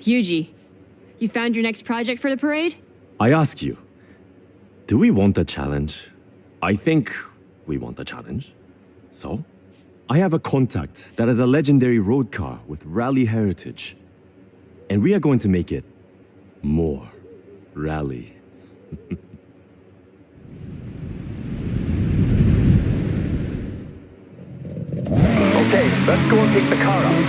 Yuji, you found your next project for the parade? I ask you, do we want a challenge? I think we want a challenge. So, I have a contact that has a legendary road car with rally heritage. And we are going to make it more rally. Okay, let's go and pick the car up.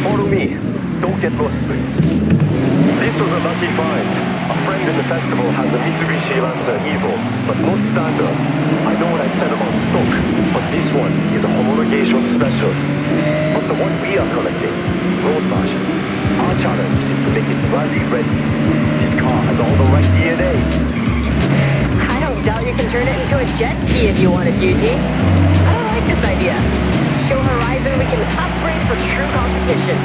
Follow me. Don't get lost, please. This was a lucky find. A friend in the festival has a Mitsubishi Lancer Evo, but not standard. I know what I said about stock, but this one is a homologation special. But the one we are collecting, road version. Our challenge is to make it rally ready. This car has all the right DNA. I don't doubt you can turn it into a jet ski if you wanted, Yuji. I like this idea. Show Horizon we can upgrade for true competition.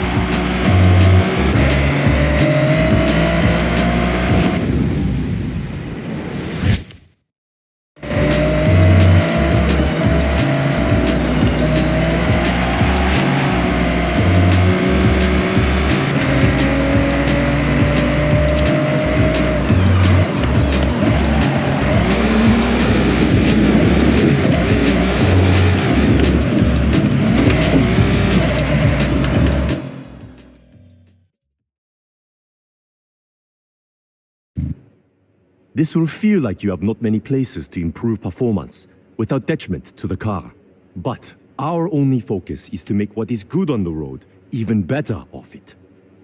This will feel like you have not many places to improve performance without detriment to the car. But our only focus is to make what is good on the road even better off it.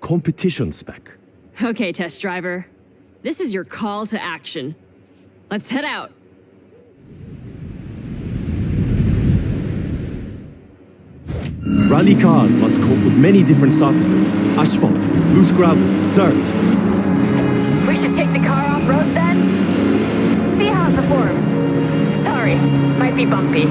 Competition spec. Okay, test driver. This is your call to action. Let's head out. Rally cars must cope with many different surfaces. Asphalt, loose gravel, dirt. We should take the car off-road then? See how it performs. Sorry, might be bumpy.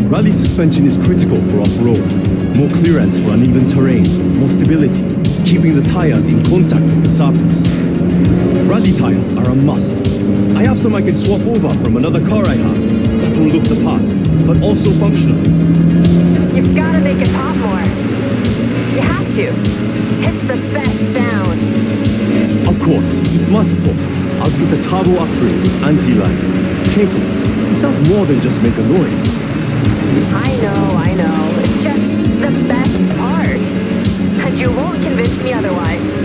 Rally suspension is critical for off-road. More clearance for uneven terrain, more stability, keeping the tires in contact with the surface. Rally tires are a must. I have some I can swap over from another car I have. That will look the part, but also functional. You've gotta make it pop more. You have to. It's the best sound. Of course, it must pop. I'll put the turbo upgrade with anti-lag. Careful, it does more than just make a noise. I know. It's just the best part. And you won't convince me otherwise.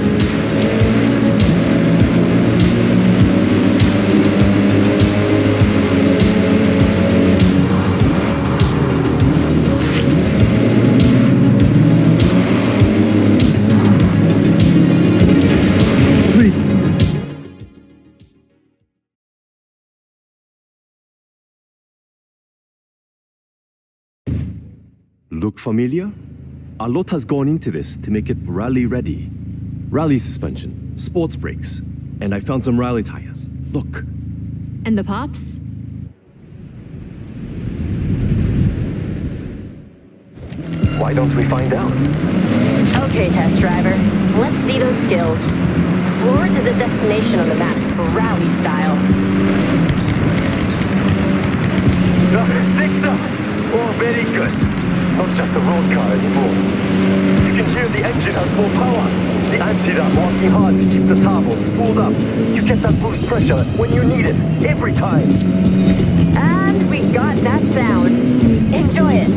Look familiar? A lot has gone into this to make it rally ready. Rally suspension, sports brakes, and I found some rally tires. Look. And the pops? Why don't we find out? Okay, test driver. Let's see those skills. Floor to the destination on the map, rally style. Victor! Oh, very good. Not just a road car anymore. You can hear the engine has more power. The anti-rat working hard to keep the turbo spooled up. You get that boost pressure when you need it, every time. And we got that sound. Enjoy it.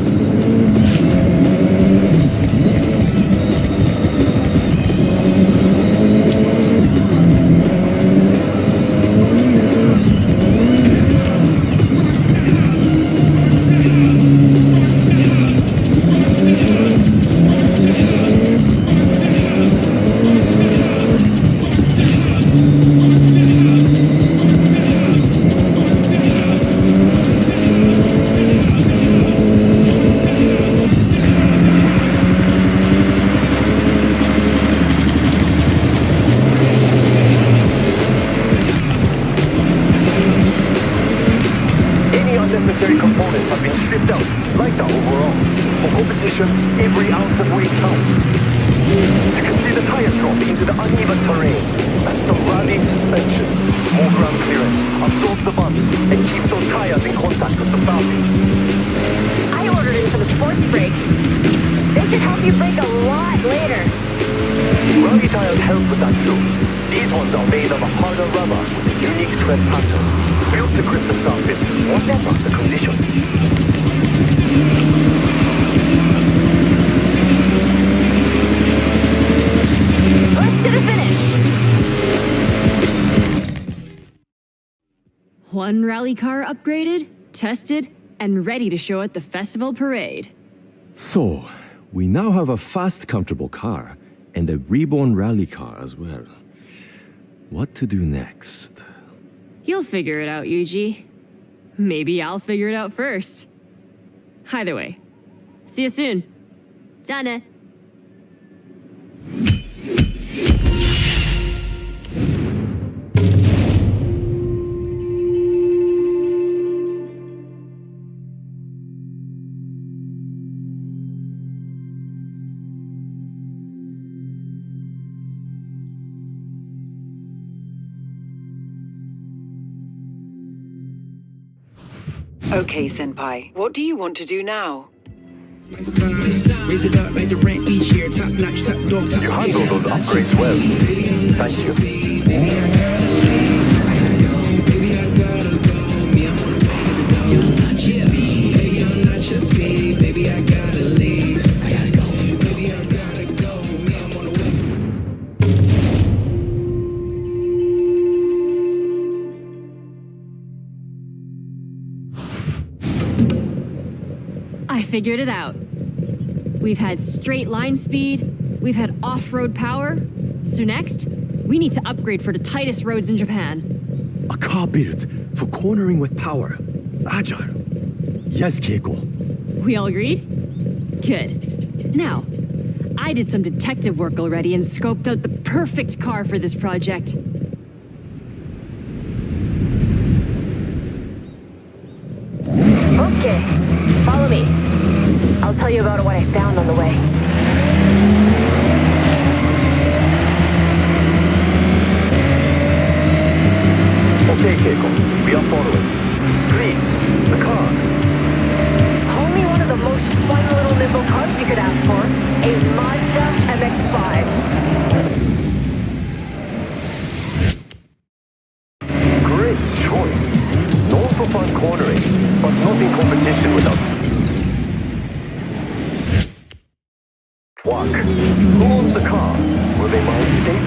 unnecessary components have been stripped out, lighter overall. For competition, every ounce of weight counts. You can see the tires drop into the uneven terrain. That's the rally suspension. More ground clearance, absorb the bumps, and keep those tires in contact with the surface. I ordered in some sports brakes. They should help you brake a lot later. Rally tires help with that too. These ones are made of a harder rubber with a unique tread pattern, built to grip the surface whatever the conditions. Let's to the finish. One rally car upgraded, tested, and ready to show at the festival parade. So, we now have a fast, comfortable car, and a reborn rally car as well. What to do next? You'll figure it out, Yuji. Maybe I'll figure it out first. Either way, see you soon. じゃあね. Okay, Senpai, what do you want to do now? Raise it up like the rent each year. Top notch, top dog, top You handle those upgrades well. Thank you. I figured it out. We've had straight line speed, we've had off-road power, so next, we need to upgrade for the tightest roads in Japan. A car built for cornering with power. Agile. Yes, Keiko. We all agreed? Good. Now, I did some detective work already and scoped out the perfect car for this project. Okay, follow me. I'll tell you about what I found on the way. Okay, Keiko, we are following. Please, the car. Only one of the most fun little nimble cars you could ask for. A Mazda MX-5. Great choice. Known for fun cornering, but not in competition without. Walk. Who owns the car? Will they mind escape?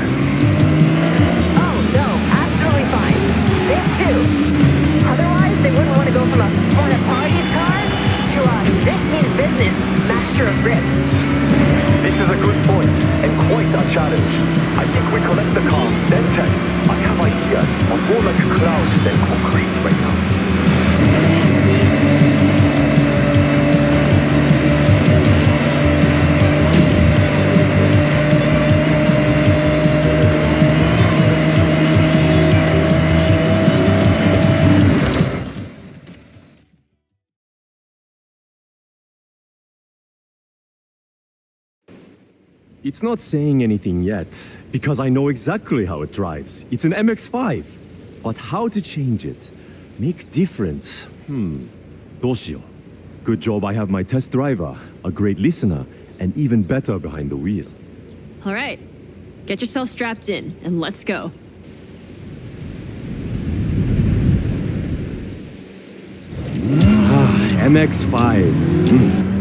Oh, no, absolutely fine. They too. Otherwise, they wouldn't want to go from a fun at parties car to a this means business master of grip. This is a good point, and quite a challenge. I think we collect the car, then test. I have ideas, but more like clouds than concrete right now. It's not saying anything yet, because I know exactly how it drives. It's an MX-5. But how to change it? Make different? どうしよう. Good job I have my test driver, a great listener, and even better behind the wheel. All right, get yourself strapped in, and let's go. MX-5.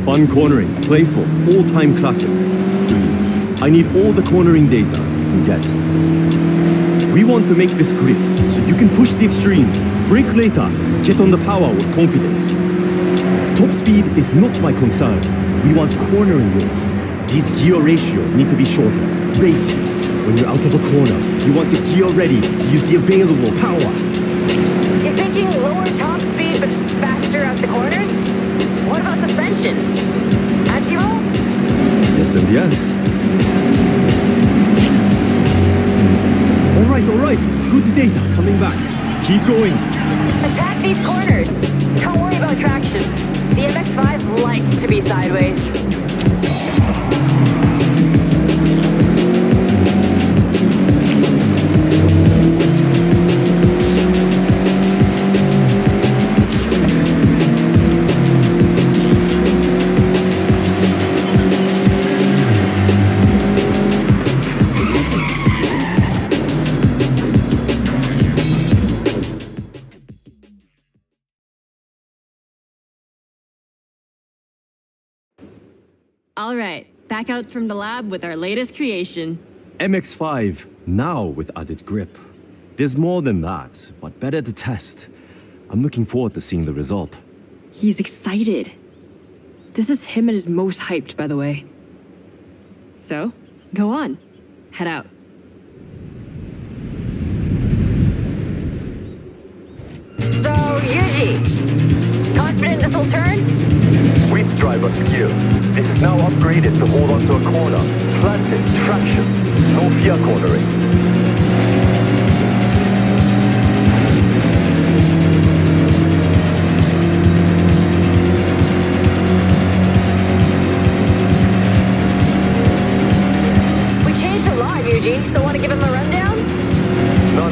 Fun cornering, playful, all-time classic. Please, I need all the cornering data you can get. We want to make this grip, so you can push the extremes, brake later, get on the power with confidence. Top speed is not my concern. We want cornering wins. These gear ratios need to be shorter. Racing. When you're out of a corner, you want to gear ready to use the available power. You're thinking lower top speed but faster out the corners? What about suspension? Anti-roll? Yes and yes. All right. Good data coming back. Keep going. Attack these corners. Don't worry about traction. The MX-5 likes to be sideways. All right, back out from the lab with our latest creation. MX5, now with added grip. There's more than that, but better to test. I'm looking forward to seeing the result. He's excited. This is him at his most hyped, by the way. So, go on. Head out. So, Yuji, confident this will turn? With driver skill. This is now upgraded to hold onto a corner. Planted, traction. No fear cornering. We changed a lot, Yuji. Still want to give him a rundown? No.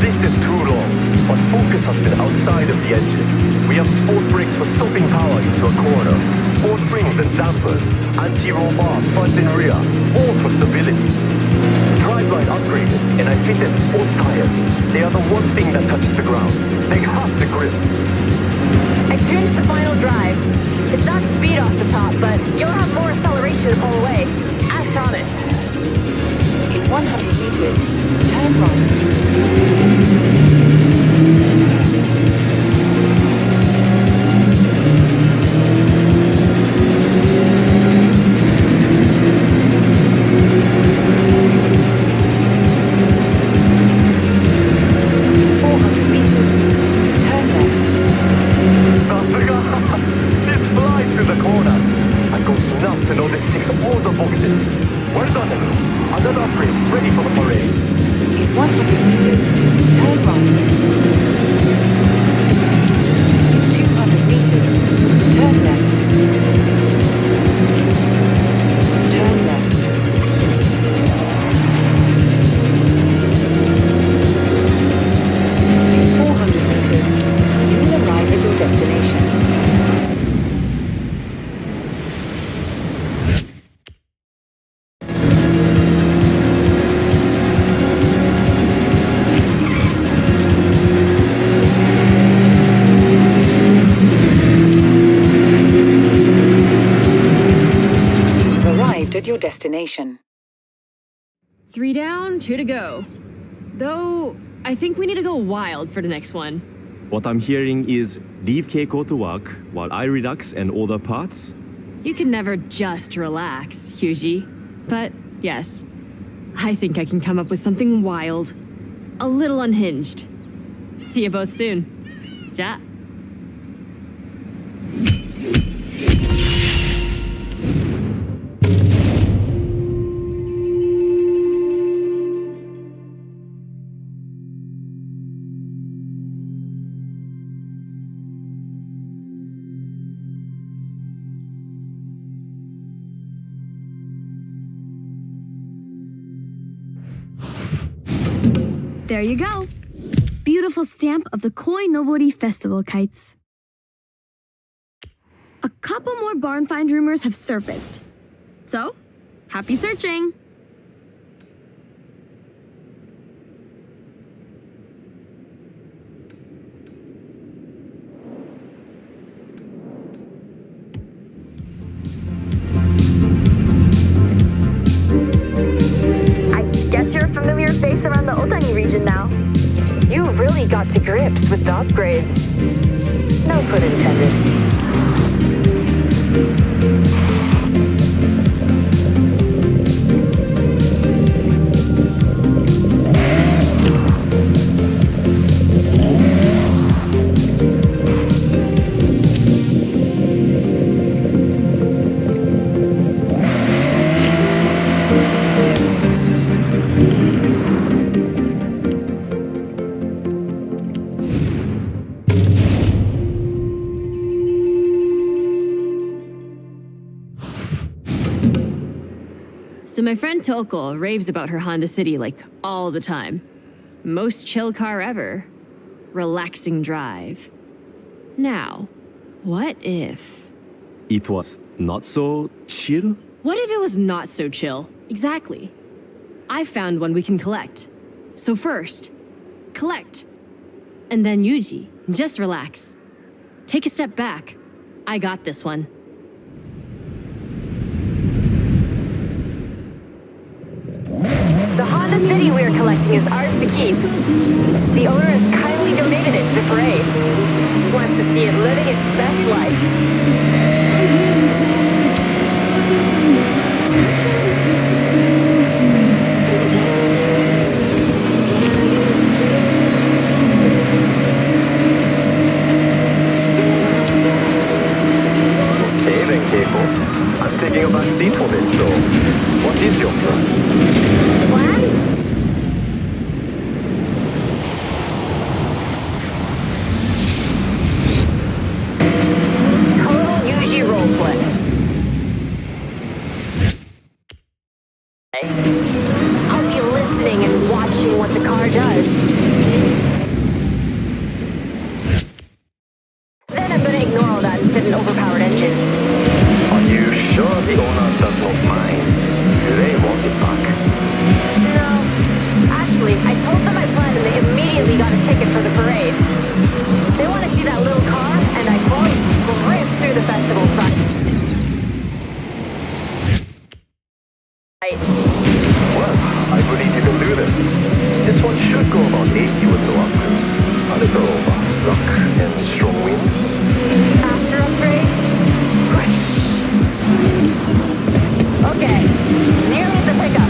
This is too long. But focus has been outside of the engine. We have sport brakes for stopping power into a corner, sport springs and dampers, anti-roll bar, front and rear, all for stability. Driveline upgraded, and I fitted sports tires. They are the one thing that touches the ground. They have to grip. I tuned the final drive. It's not speed off the top, but you'll have more acceleration to pull away, as promised. In 100 meters, turn right. 400 meters, turn left. Satsuga! This flies through the corners. I got enough to know this ticks all the boxes. Well done, another upgrade, ready for the parade. In 100 meters, turn right. In 200 meters, turn left. Turn left. In 400 meters, you will arrive at your destination. At your destination. 3 down, 2 to go. Though, I think we need to go wild for the next one. What I'm hearing is leave Keiko to work while I relax and order parts. You can never just relax, Yuji. But yes, I think I can come up with something wild. A little unhinged. See you both soon. Ja. There you go. Beautiful stamp of the Koi Nobori Festival kites. A couple more barn find rumors have surfaced. So, happy searching! You're a familiar face around the Otani region now. You really got to grips with the upgrades. No pun intended. So my friend Toko raves about her Honda City like all the time. Most chill car ever. Relaxing drive. Now, what if... It was not so chill? What if it was not so chill? Exactly. I found one we can collect. So first, collect. And then Yuji, just relax. Take a step back. I got this one. The Honda City we are collecting is ours to keep. The owner has kindly donated it to the parade. Wants to see it living its best life. Okay then, Keiko. I'm taking a back seat for this, so what is your plan? Plans? Total Yuji roleplay. I'll be listening and watching what the car does. Then I'm gonna ignore all that and fit an overpowered engine. Are you sure the owner does not mind? Do they want it back? No. Actually, I told them my plan and they immediately got a ticket for the parade. They want to see that little car, and I quote, rip through the festival site. Well, I believe you can do this. This one should go about 80 with no upgrades. A little luck and strong wind. After upgrades? Okay, nearly at the pickup.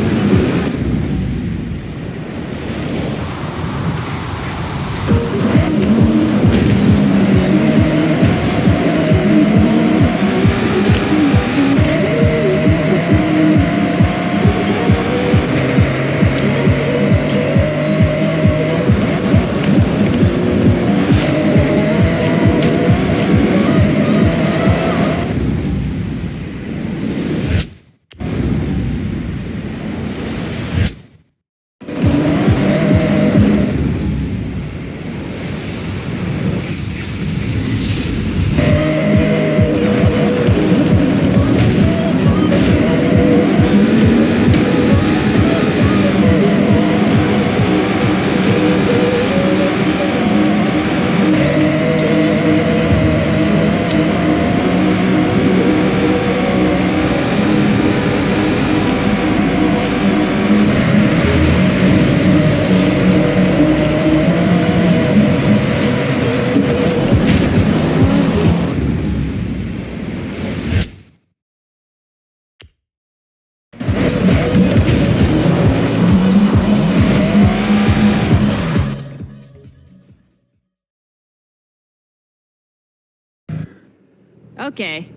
Okay.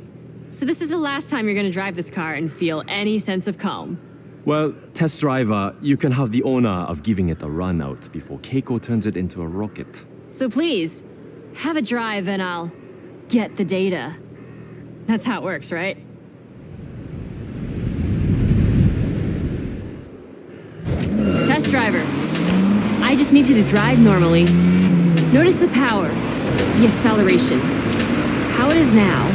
So this is the last time you're gonna drive this car and feel any sense of calm. Well, test driver, you can have the honor of giving it a run out before Keiko turns it into a rocket. So please, have a drive and I'll get the data. That's how it works, right? Test driver. I just need you to drive normally. Notice the power, the acceleration, how it is now.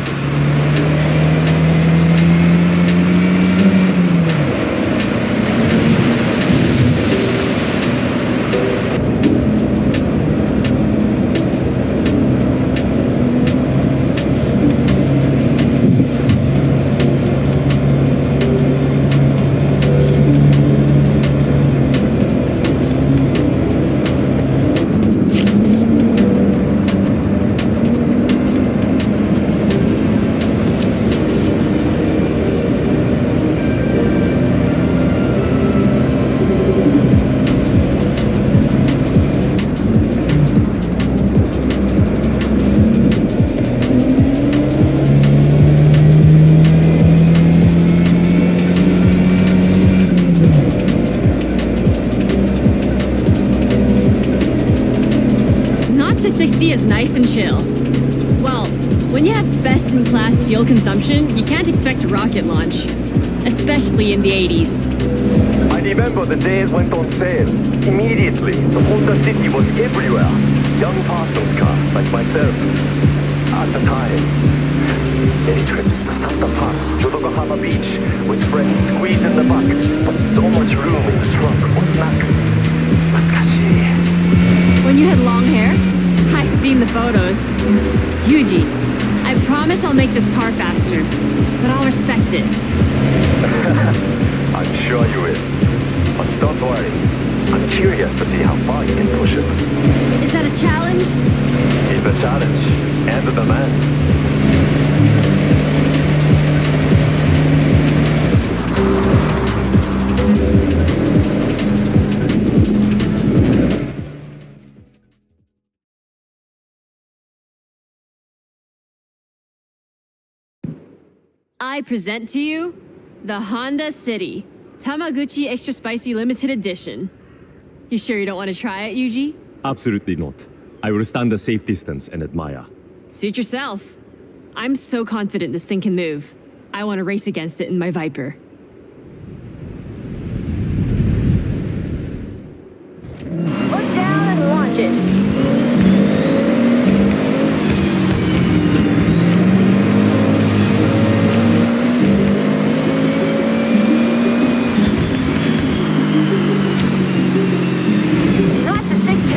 Is nice and chill. Well, when you have best-in-class fuel consumption, you can't expect a rocket launch. especially in the 80s. I remember the day it went on sale. Immediately, the Honda City was everywhere. Young Parsons car, like myself. At the time, day trips to Santa Paz, Yokohama Beach, with friends squeezed in the back, but so much room in the trunk for snacks. Natsukashi. When you had long hair, I've seen the photos. Yuji, I promise I'll make this car faster, but I'll respect it. I'm sure you will. But don't worry. I'm curious to see how far you can push it. Is that a challenge? It's a challenge and a demand. I present to you the Honda City Tamaguchi Extra Spicy Limited Edition. You sure you don't want to try it, Yuji? Absolutely not. I will stand a safe distance and admire. Suit yourself. I'm so confident this thing can move. I want to race against it in my Viper. Look down and launch it. Not to 60.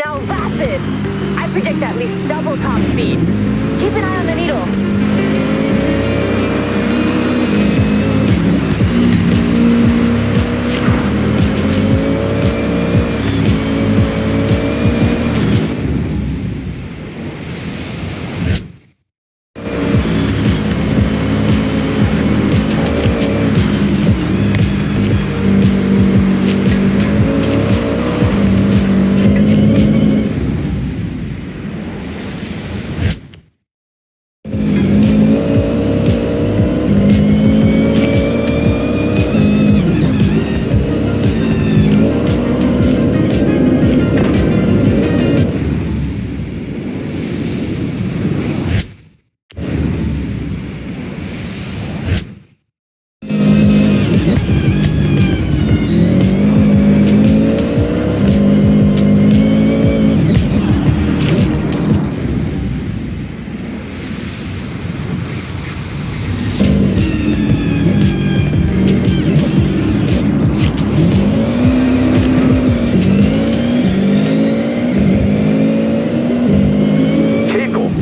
Now rapid. I predict at least double top speed. Keep an eye on the needle.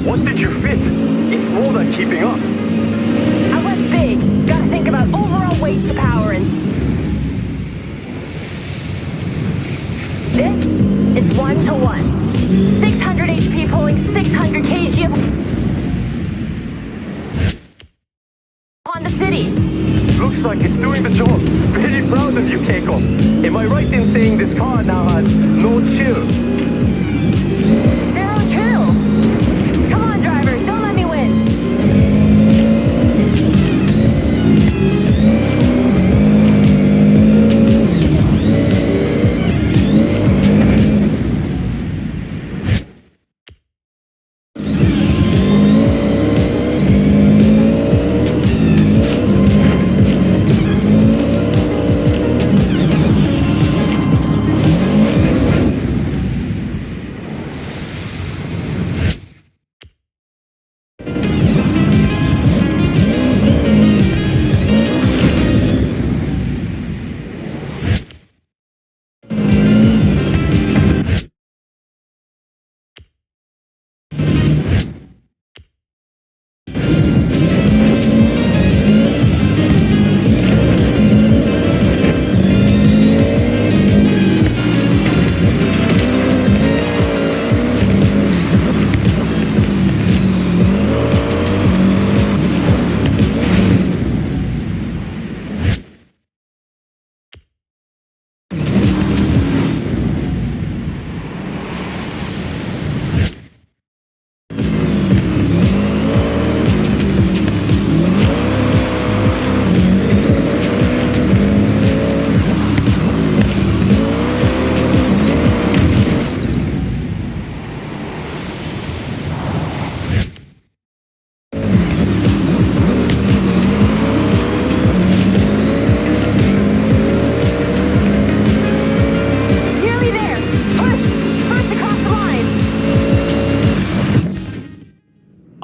What did you fit? It's more than keeping up. I went big. Gotta think about overall weight to power and... This is 1-to-1. 600 HP pulling 600 kg of... on the city. Looks like it's doing the job. Very proud of you, Keiko. Am I right in saying this car now has no chill? Zero chill. Come on, driver. Don't let me win.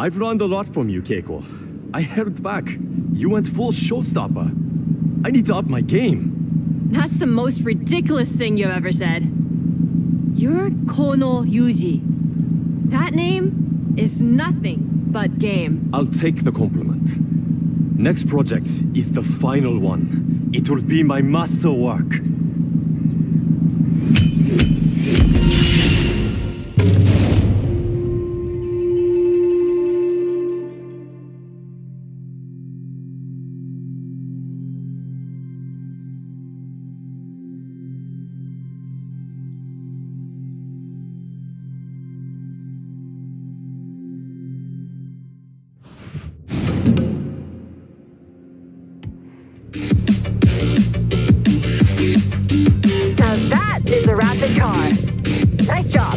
I've learned a lot from you, Keiko. I held back. You went full showstopper. I need to up my game. That's the most ridiculous thing you've ever said. You're Kono Yuji. That name is nothing but game. I'll take the compliment. Next project is the final one. It will be my masterwork. Now that is a rapid car. Nice job.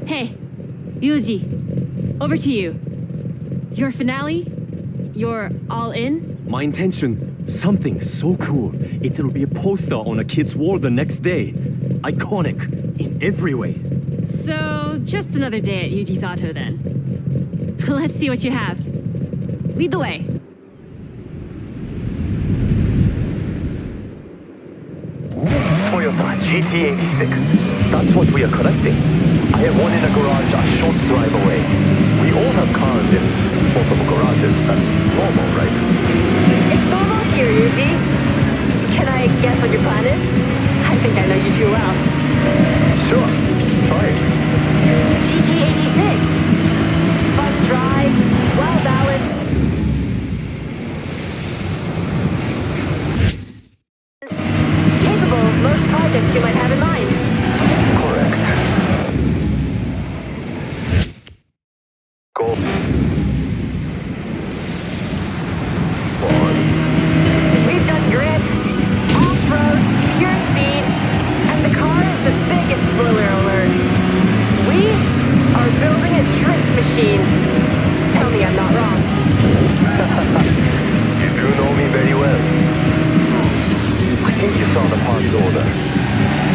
Hey, Yuji, over to you. Your finale? You're all in? My intention, something so cool. It'll be a poster on a kid's wall the next day. Iconic in every way. So, just another day at Yuji's Auto then. Let's see what you have. Lead the way. Toyota GT86. That's what we are collecting. I have one in a garage a short drive away. We all have cars in multiple garages. That's normal, right? It's normal here, Yuji. Can I guess what your plan is? I think I know you too well. Sure. Try it. GT86. Fun drive, well balanced. Capable of most projects you might have in mind. Correct. Go. On. We've done grid, off-road, pure speed, and the car is the biggest spoiler alert. We are building a drift machine. Tell me I'm not wrong. You do know me very well. I think you saw the parts order.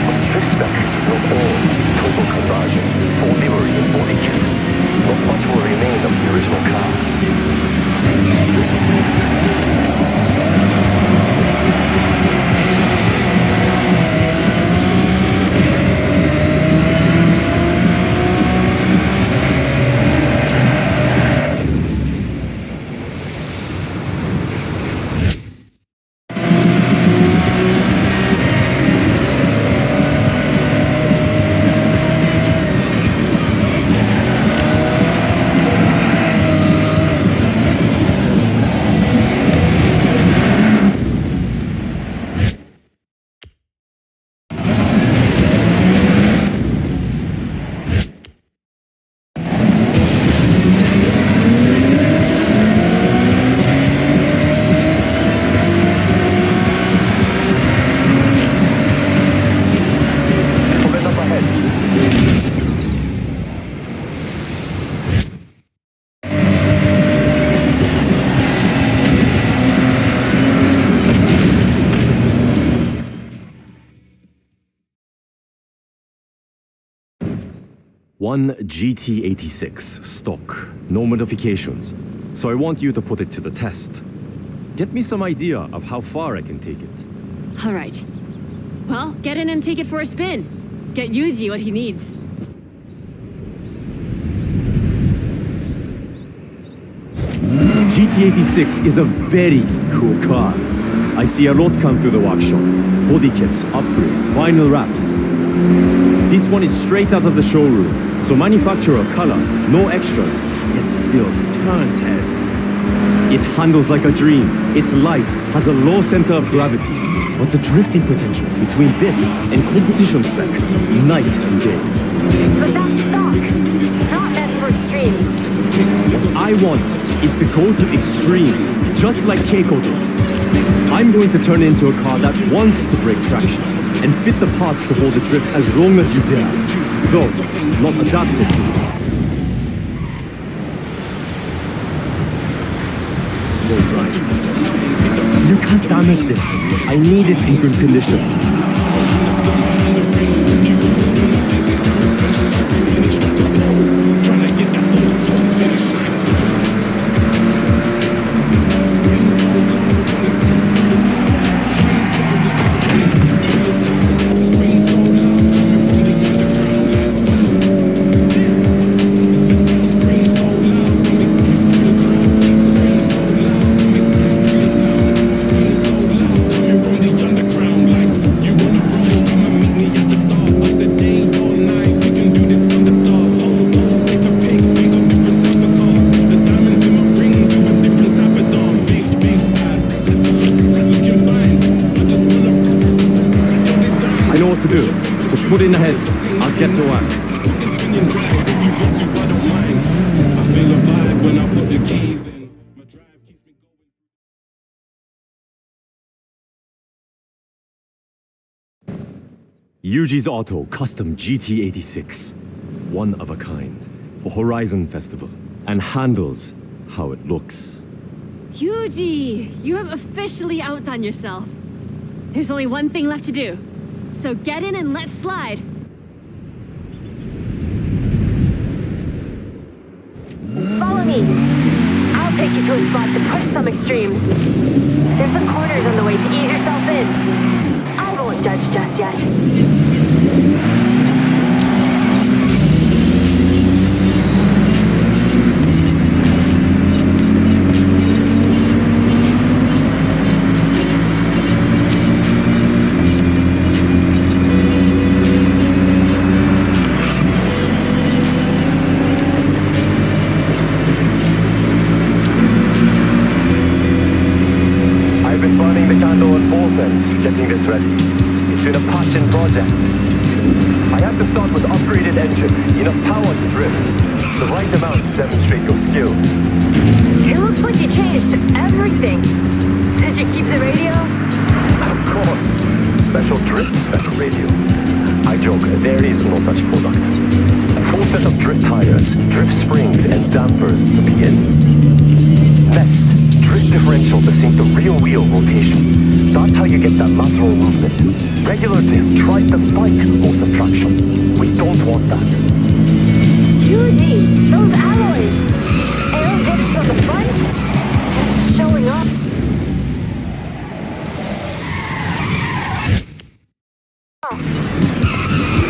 But the drift spec is not all total conversion, full livery and body kit. Not much will remain of the original car. One GT86 stock, no modifications. So I want you to put it to the test. Get me some idea of how far I can take it. All right. Well, get in and take it for a spin. Get Yuji what he needs. GT86 is a very cool car. I see a lot come through the workshop. Body kits, upgrades, vinyl wraps. This one is straight out of the showroom, so manufacturer color, no extras, yet still turns heads. It handles like a dream. Its light has a low center of gravity, but the drifting potential between this and competition spec, night and day. But that's stock, not meant for extremes. What I want is to go to extremes, just like Keiko did. I'm going to turn it into a car that wants to break traction and fit the parts to hold the drift as long as you dare, though not adapted to it. off-road driving. You can't damage this. I need it in good condition. Put in the head. I'll get to work. Yuji's Auto Custom GT86. One of a kind. For Horizon Festival. And handles how it looks. Yuji, you have officially outdone yourself. There's only one thing left to do. So get in and let's slide. Follow me. I'll take you to a spot to push some extremes. There's some corners on the way to ease yourself in. I won't judge just yet. Getting this ready. It's been a passion project. I had to start with upgraded engine, enough power to drift, the right amount to demonstrate your skills. It looks like you changed everything. Did you keep the radio? Of course. Special drift, special radio. I joke, there is no such product. A full set of drift tires, drift springs, and dampers to begin. Next, drift differential to sync the rear wheel rotation. That's how you get that lateral movement. Regular drift tries to fight force of traction. We don't want that. Yuji, those alloys. Aero discs on the front? Just showing up. Oh.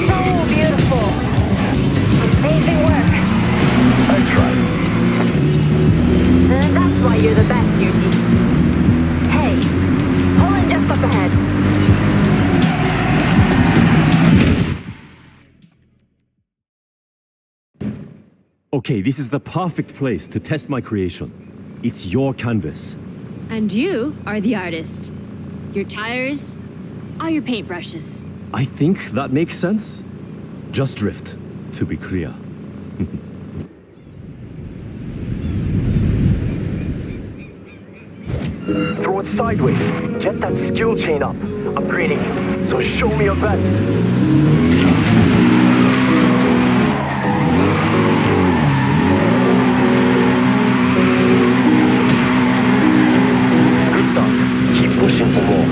So beautiful. Amazing work. I tried. That's why you're the best, Yuji. Hey, pull in just up ahead. Okay, this is the perfect place to test my creation. It's your canvas. And you are the artist. Your tires are your paintbrushes. I think that makes sense. Just drift, to be clear. Throw it sideways. Get that skill chain up. Upgrading you. So show me your best. Good start. Keep pushing for more.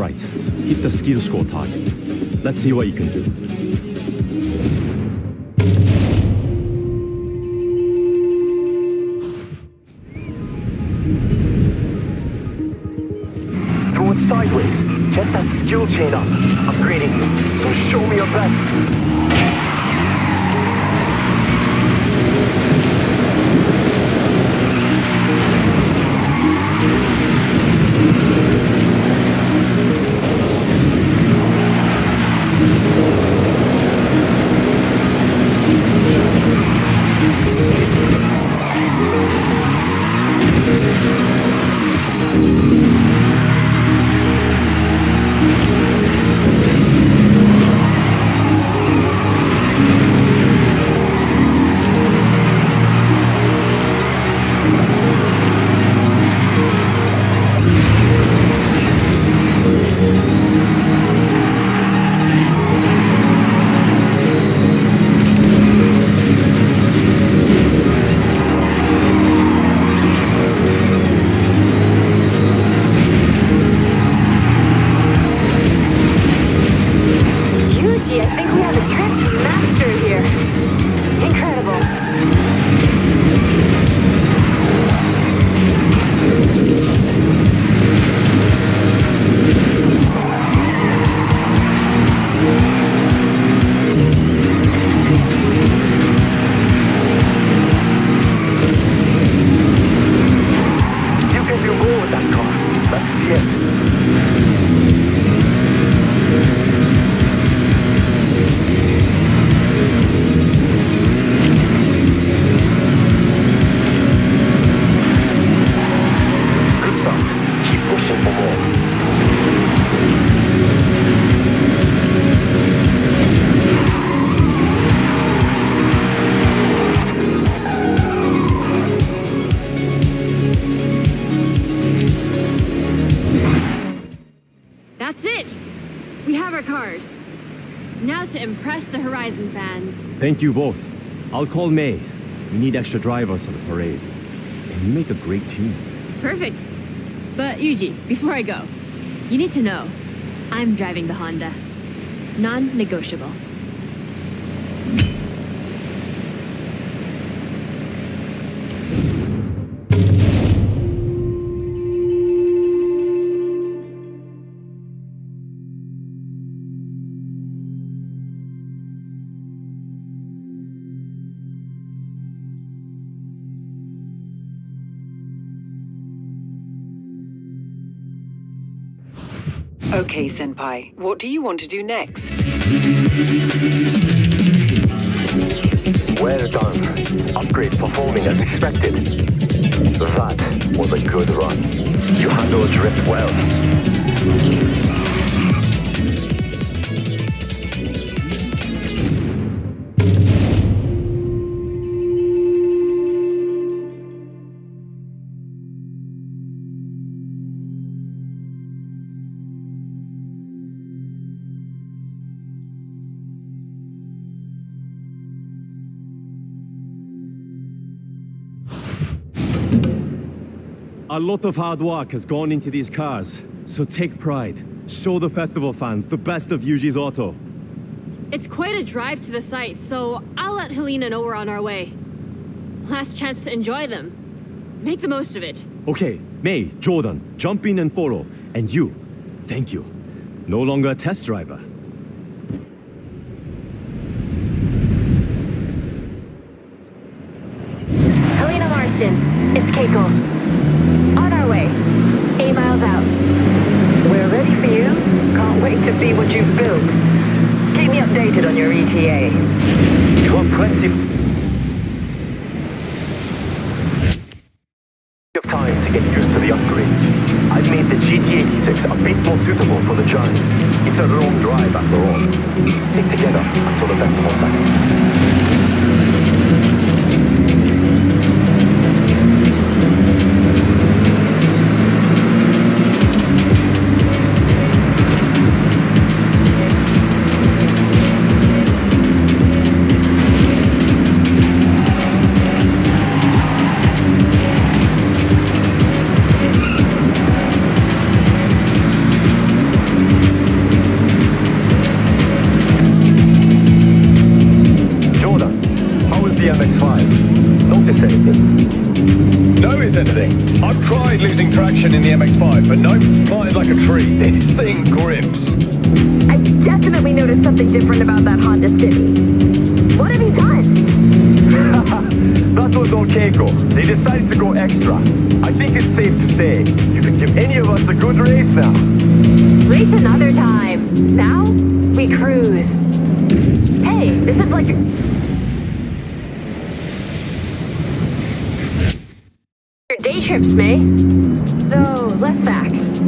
Alright, hit the skill score target. Let's see what you can do. Throw it sideways. Get that skill chain up. Upgrading you, so show me your best. cars. Now to impress the Horizon fans. Thank you both. I'll call May. We need extra drivers on the parade. And you make a great team. Perfect. But Yuji, before I go, you need to know, I'm driving the Honda. Non-negotiable. Okay, Senpai, what do you want to do next? Well done. Upgrades performing as expected. That was a good run. You handled drift well. A lot of hard work has gone into these cars, so take pride. Show the festival fans the best of Yuji's Auto. It's quite a drive to the site, so I'll let Helena know we're on our way. Last chance to enjoy them. Make the most of it. Okay, May, Jordan, jump in and follow. And you, thank you. No longer a test driver. Helena Marston, it's Keiko. On our way. 8 miles out. We're ready for you. Can't wait to see what you've built. Keep me updated on your ETA. You have plenty of time to get used to the upgrades. I've made the GT86 a bit more suitable for the journey. It's a long drive after all. Stick together until the festival site. notice anything? I've tried losing traction in the MX-5, but nope, planted like a tree. This thing grips. I definitely noticed something different about that Honda City. What have you done? That was on Keiko. They decided to go extra. I think it's safe to say you can give any of us a good race now. Race another time. Now, we cruise. Hey, this is like... your day trips, May. Though, less facts.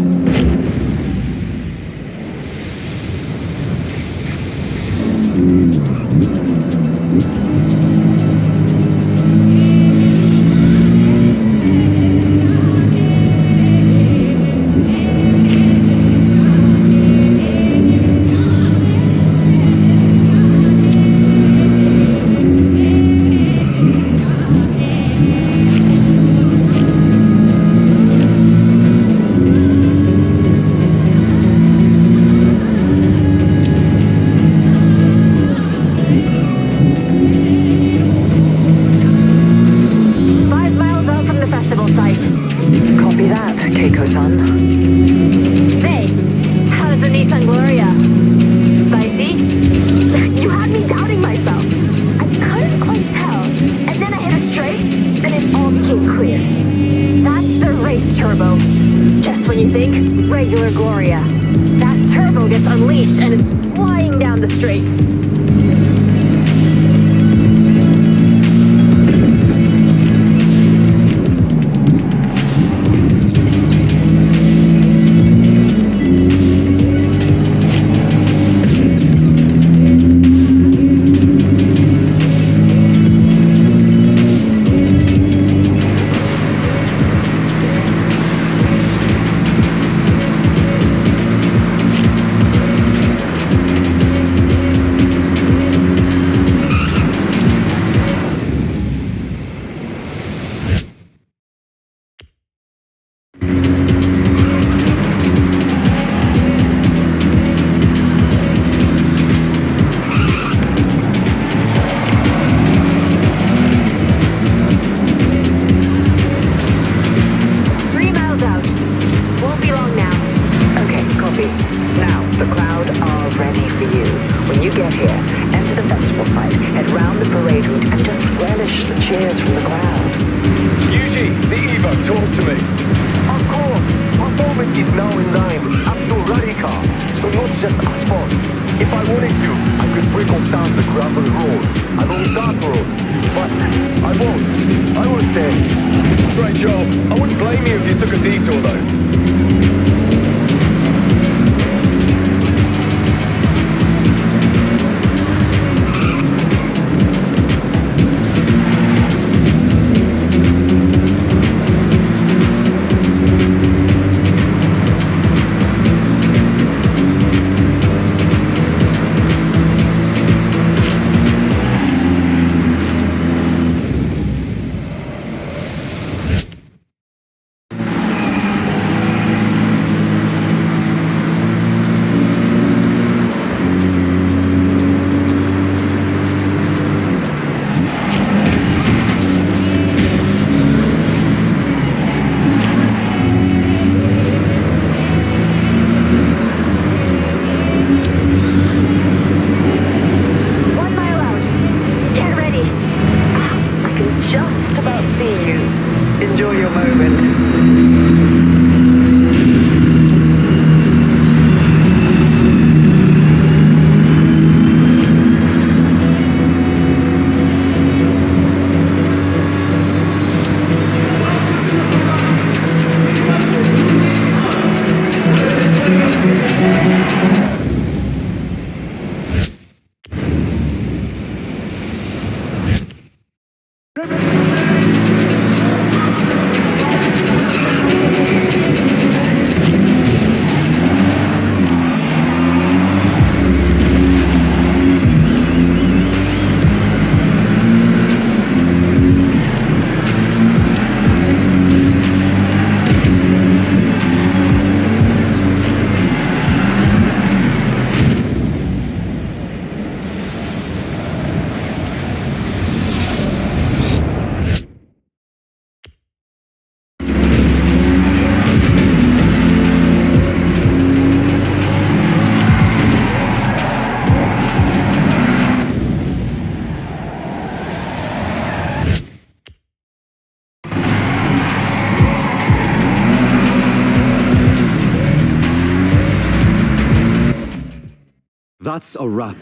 That's a wrap.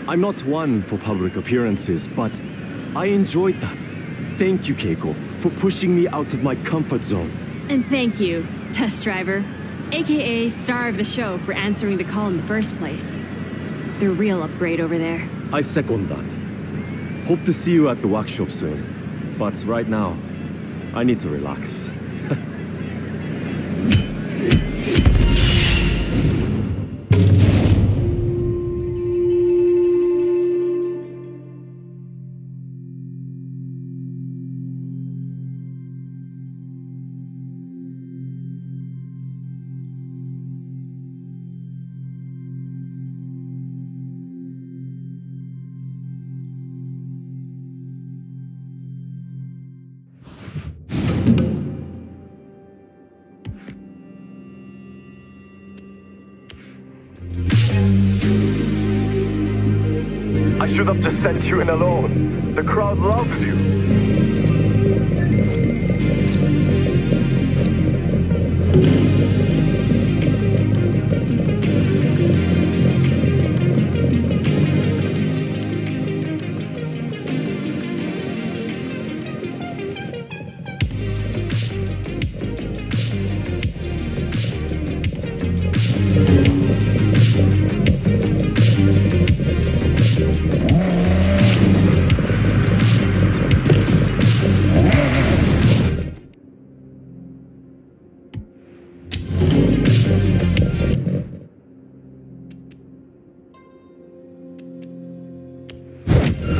I'm not one for public appearances, but I enjoyed that. Thank you, Keiko, for pushing me out of my comfort zone. And thank you, test driver, aka star of the show, for answering the call in the first place. The real upgrade over there. I second that. Hope to see you at the workshop soon. But right now, I need to relax. I should have just sent you in alone. The crowd loves you.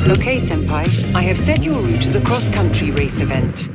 Okay, Senpai. I have set your route to the cross-country race event.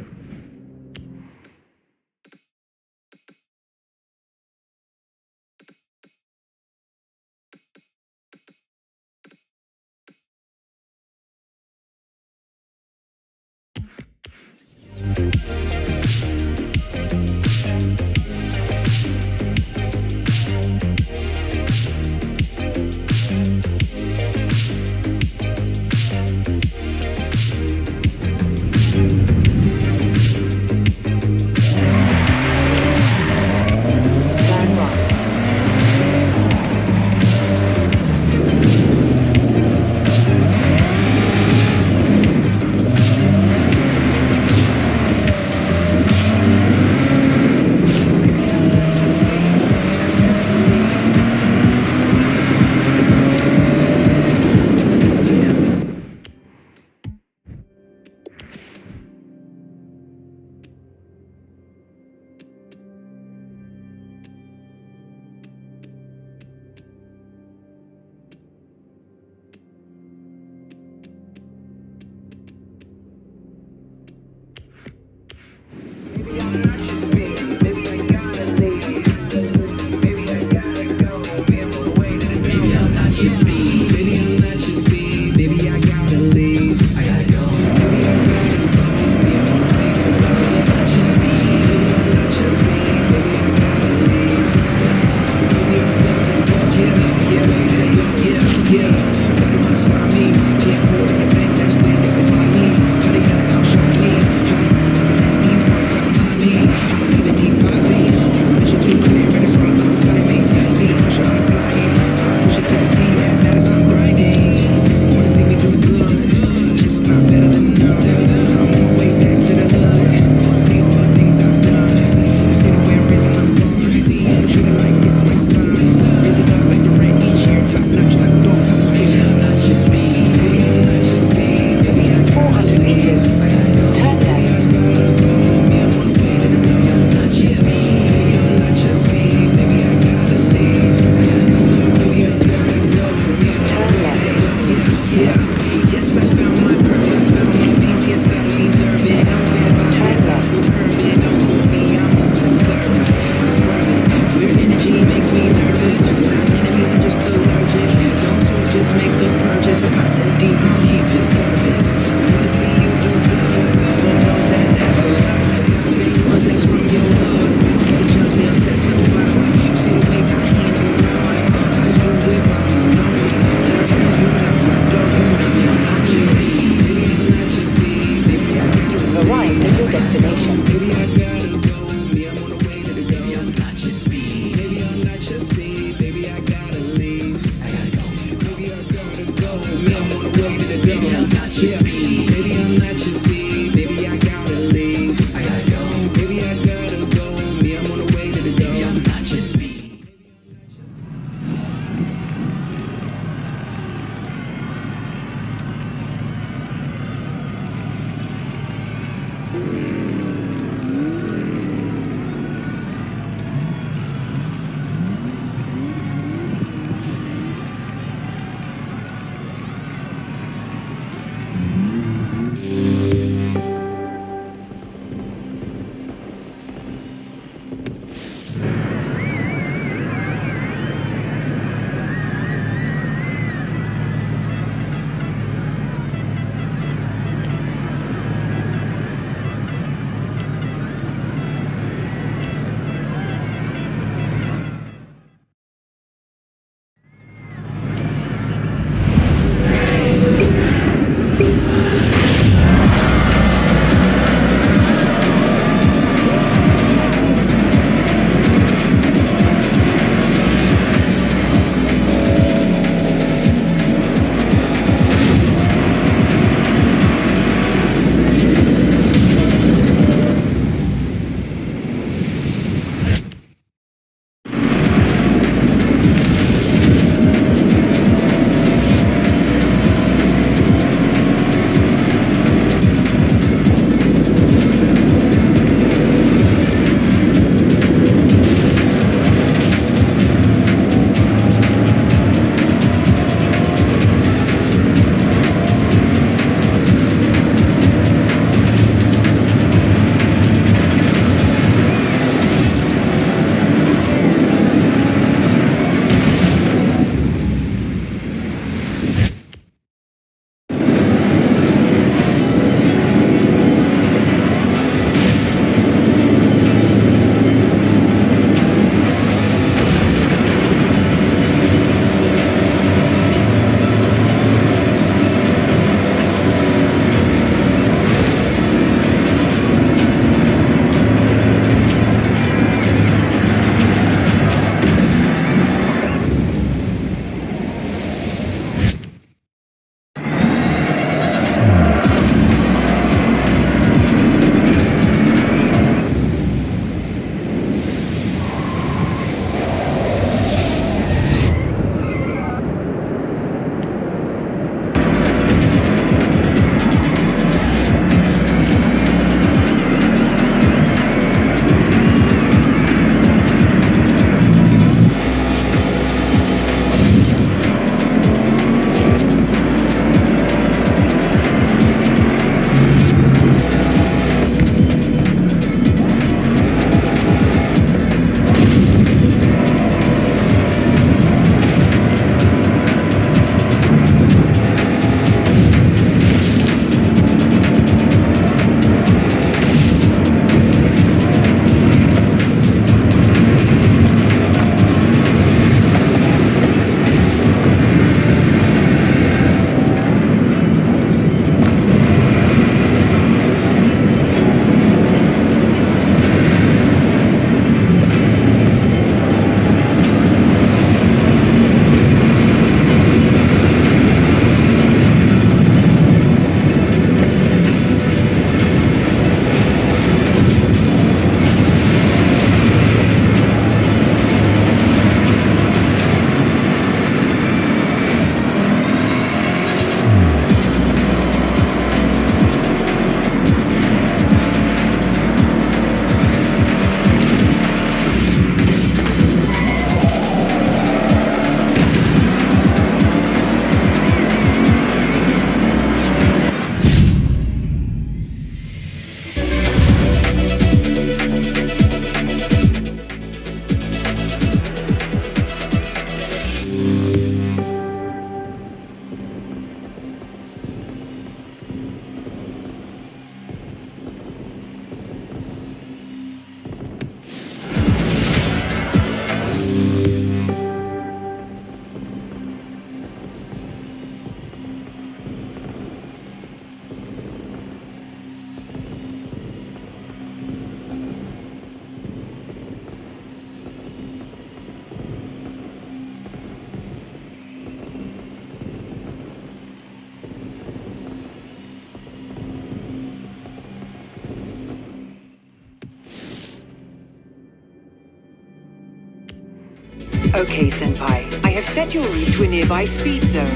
Okay, Senpai. I have set your route to a nearby speed zone.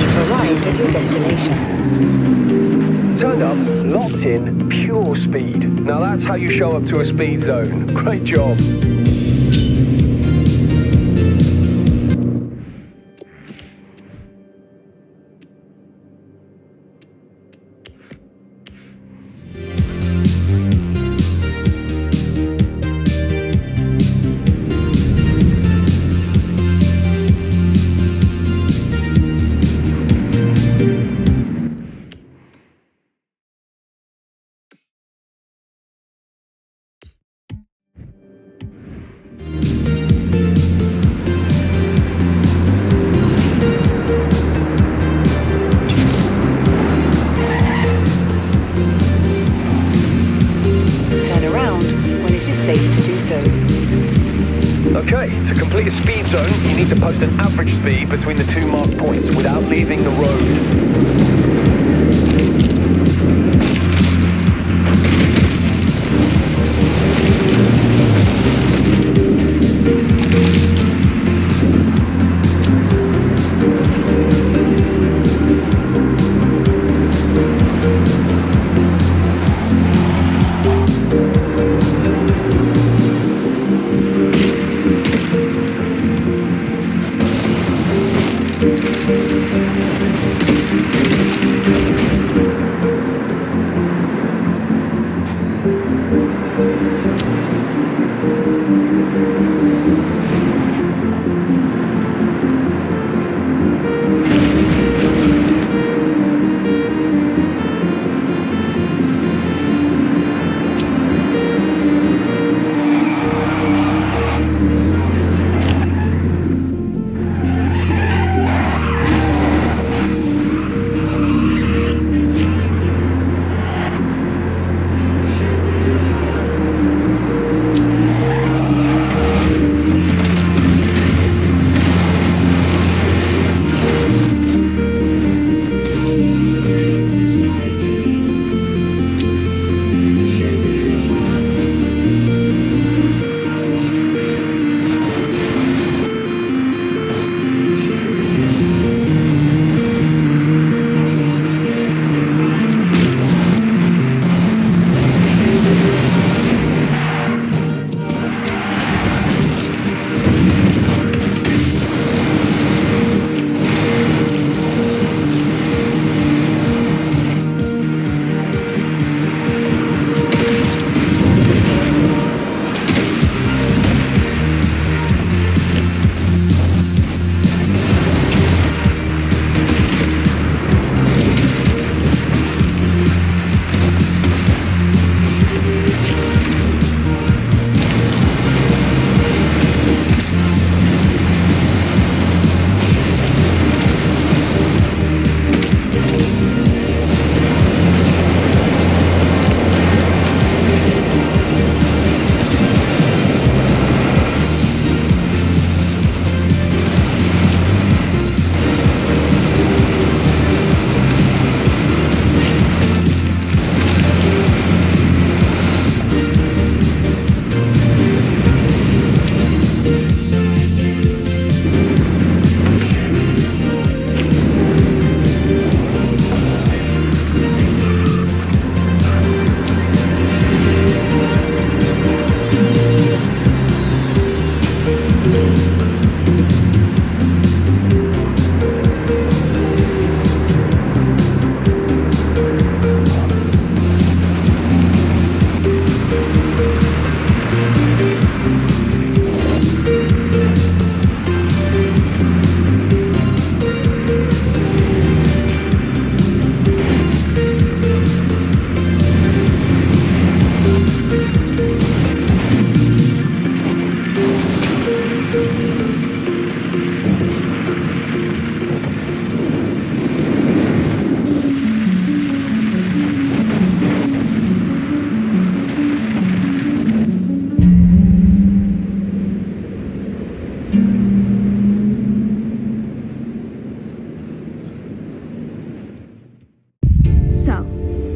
You've arrived at your destination. Turned up, locked in, pure speed. Now that's how you show up to a speed zone. Great job. complete a speed zone, you need to post an average speed between the two marked points without leaving the road.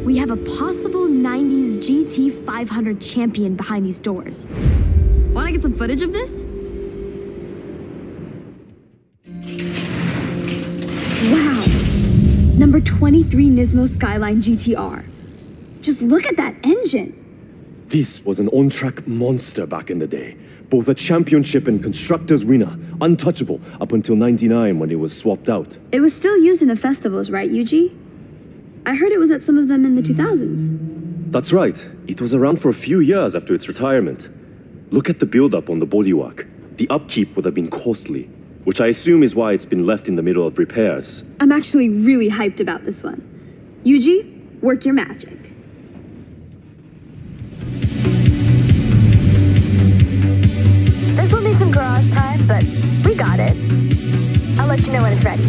We have a possible 90s GT 500 champion behind these doors. Want to get some footage of this? Wow. Number 23 Nismo Skyline GTR. Just look at that engine. This was an on-track monster back in the day. Both a championship and constructors winner, untouchable up until 99 when it was swapped out. It was still used in the festivals, right, Yuji? I heard it was at some of them in the 2000s. That's right. It was around for a few years after its retirement. Look at the build-up on the bodywork. The upkeep would have been costly, which I assume is why it's been left in the middle of repairs. I'm actually really hyped about this one. Yuji, work your magic. This will need some garage time, but we got it. I'll let you know when it's ready.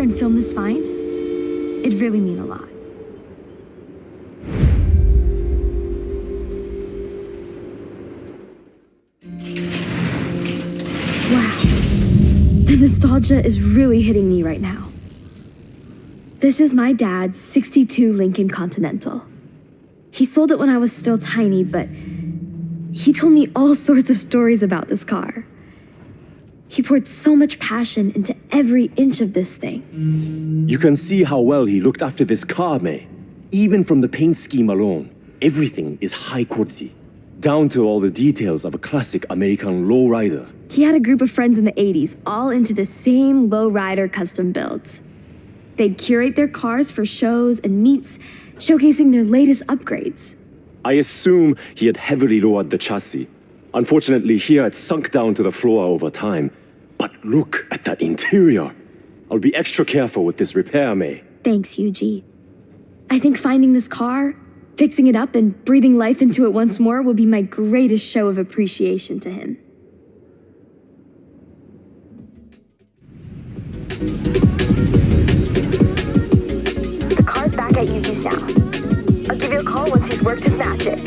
over and film this find, it'd really mean a lot. Wow. The nostalgia is really hitting me right now. This is my dad's 62 Lincoln Continental. He sold it when I was still tiny, but he told me all sorts of stories about this car. He poured so much passion into every inch of this thing. You can see how well he looked after this car, May. Even from the paint scheme alone, everything is high quality, down to all the details of a classic American lowrider. He had a group of friends in the 80s, all into the same lowrider custom builds. They'd curate their cars for shows and meets, showcasing their latest upgrades. I assume he had heavily lowered the chassis. Unfortunately, here it sunk down to the floor over time. But look at that interior. I'll be extra careful with this repair, May. Thanks, Yuji. I think finding this car, fixing it up, and breathing life into it once more will be my greatest show of appreciation to him. The car's back at Yuji's now. I'll give you a call once he's worked his magic.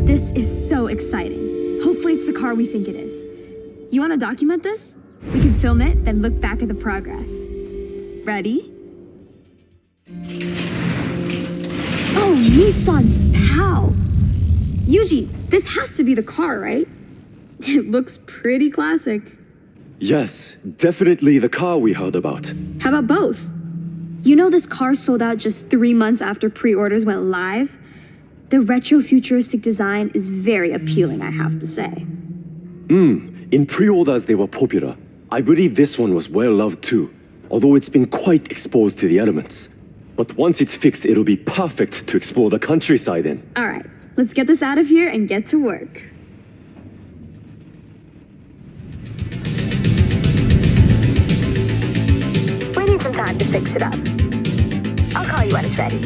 This is so exciting. Hopefully it's the car we think it is. You want to document this? We can film it, then look back at the progress. Ready? Oh, Nissan Pow! Yuji, this has to be the car, right? It looks pretty classic. Yes, definitely the car we heard about. How about both? You know this car sold out just 3 months after pre-orders went live? The retro-futuristic design is very appealing, I have to say. In pre-orders they were popular. I believe this one was well loved too, although it's been quite exposed to the elements. But once it's fixed, it'll be perfect to explore the countryside in. All right, let's get this out of here and get to work. We need some time to fix it up. I'll call you when it's ready.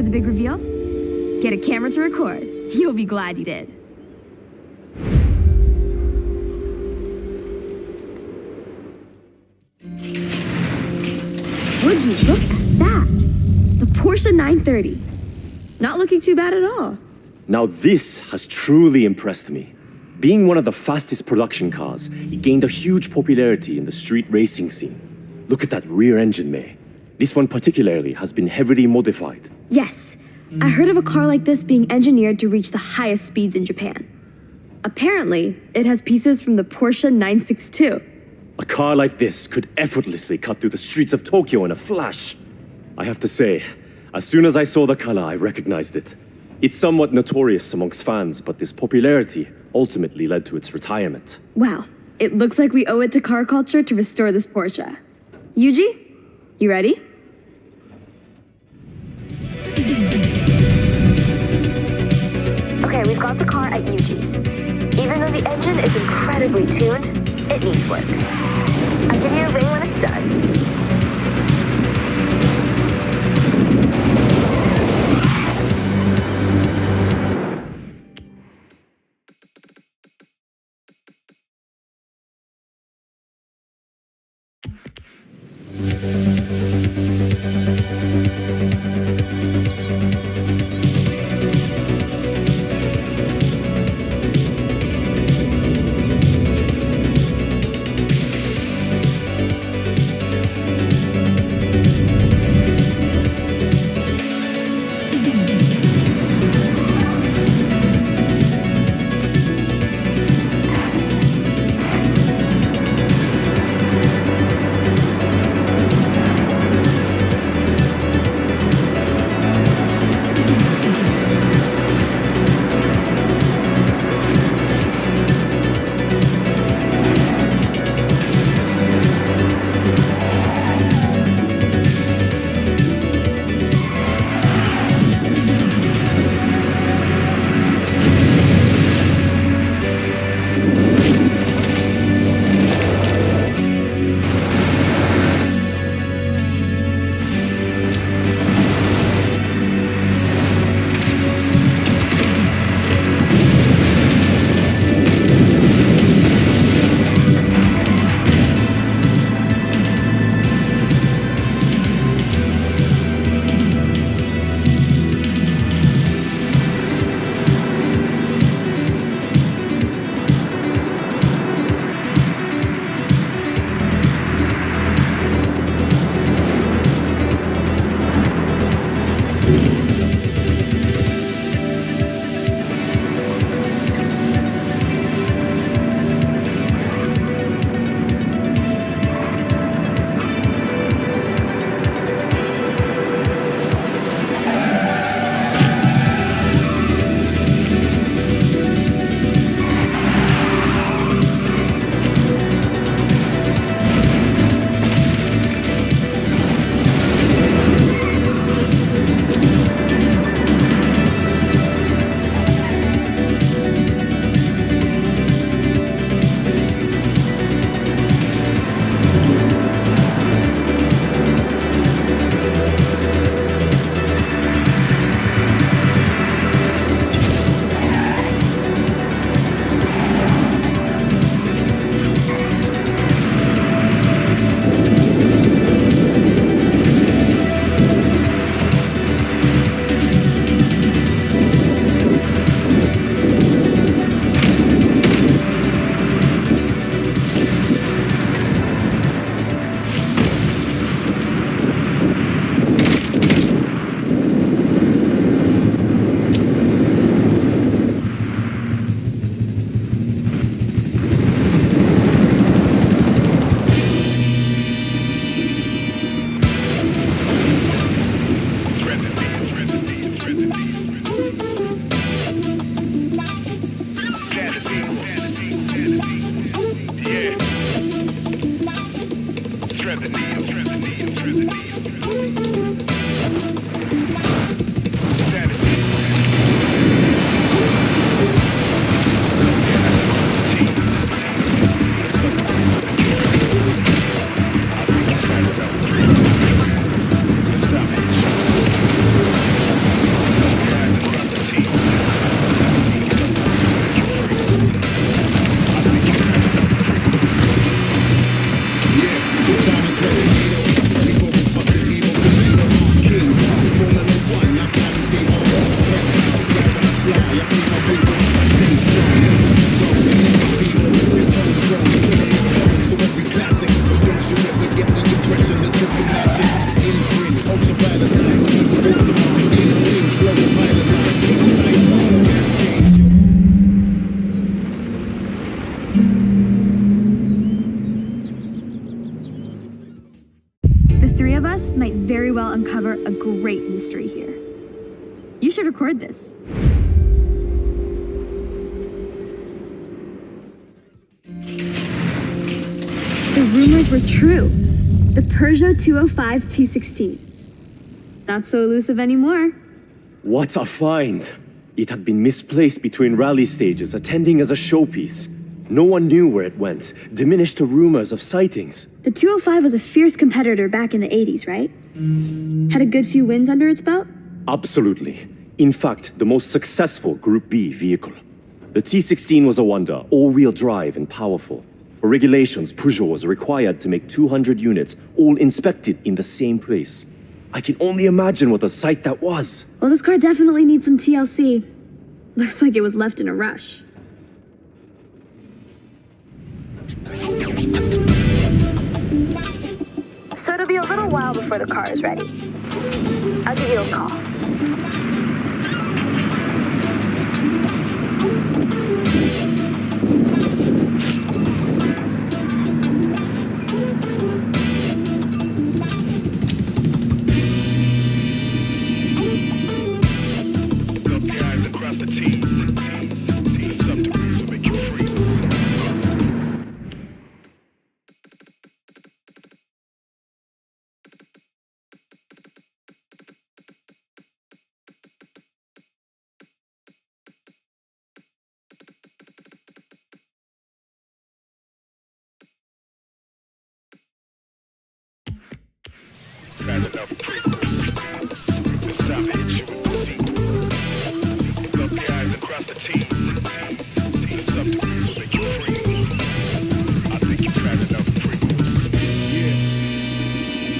the big reveal? Get a camera to record. You'll be glad you did. Would you look at that? The Porsche 930. Not looking too bad at all. Now this has truly impressed me. Being one of the fastest production cars, it gained a huge popularity in the street racing scene. Look at that rear engine, May. This one particularly has been heavily modified. Yes, I heard of a car like this being engineered to reach the highest speeds in Japan. Apparently, it has pieces from the Porsche 962. A car like this could effortlessly cut through the streets of Tokyo in a flash. I have to say, as soon as I saw the color, I recognized it. It's somewhat notorious amongst fans, but this popularity ultimately led to its retirement. Well, it looks like we owe it to car culture to restore this Porsche. Yuji, you ready? Okay, we've got the car at Yuji's. Even though the engine is incredibly tuned, it needs work. I'll give you a ring when it's done. three of us might very well uncover a great mystery here. You should record this. The rumors were true. The Peugeot 205 T16. Not so elusive anymore. What a find! It had been misplaced between rally stages, attending as a showpiece. No one knew where it went, diminished to rumors of sightings. The 205 was a fierce competitor back in the 80s, right? Had a good few wins under its belt? Absolutely. In fact, the most successful Group B vehicle. The T16 was a wonder, all-wheel drive and powerful. For regulations, Peugeot was required to make 200 units, all inspected in the same place. I can only imagine what a sight that was. Well, this car definitely needs some TLC. Looks like it was left in a rush. So it'll be a little while before the car is ready. I'll give you a call.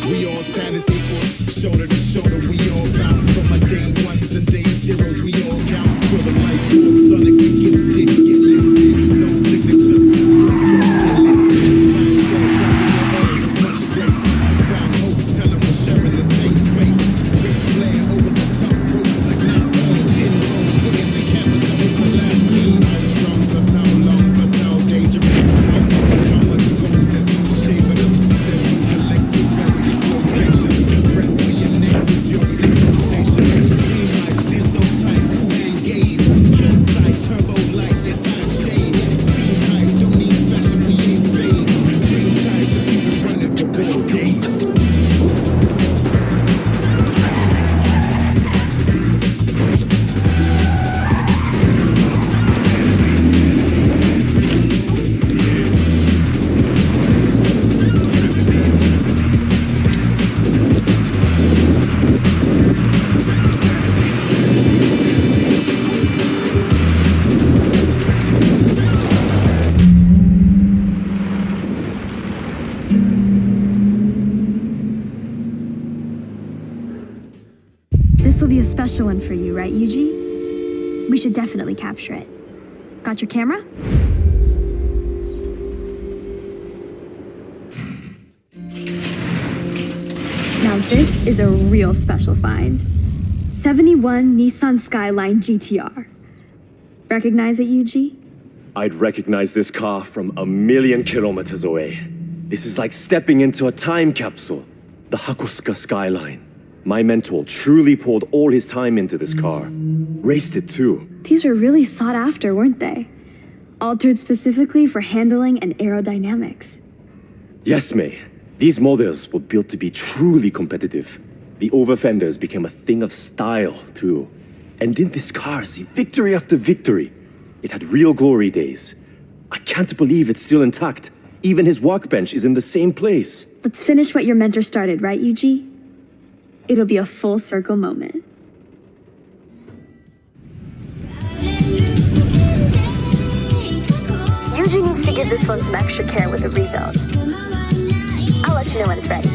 We all stand as equals, shoulder to shoulder, we all bounce. From my day ones and day zeros, we all count. For the life more sonically gifted, get lifted, no signatures. Much grace, found hope, tell them we're sharing the same space. Ric Flair over the top rope, like NASA. Chin roll, put in the cameras, so it's the last scene. How strong, plus how long, plus how dangerous. How much gold, there's no shaving us. Still collective, various locations. Breath for your neck, furious sensations. Clean life, still so tight, cool and gaze. Inside, turbo light, your time shade. See hype, don't need fashion, we ain't phased. Dream tight, just keep it running for good days. This will be a special one for you, right, Yuji? We should definitely capture it. Got your camera? Now this is a real special find. 71 Nissan Skyline GTR. Recognize it, Yuji? I'd recognize this car from a million kilometers away. This is like stepping into a time capsule. The Hakosuka Skyline. My mentor truly poured all his time into this car. Raced it too. These were really sought after, weren't they? Altered specifically for handling and aerodynamics. Yes, May. These models were built to be truly competitive. The over-fenders became a thing of style, too. And didn't this car see victory after victory? It had real glory days. I can't believe it's still intact. Even his workbench is in the same place. Let's finish what your mentor started, right, Yuji? It'll be a full circle moment. Yuji needs to give this one some extra care with the rebuild. I'll let you know when it's ready.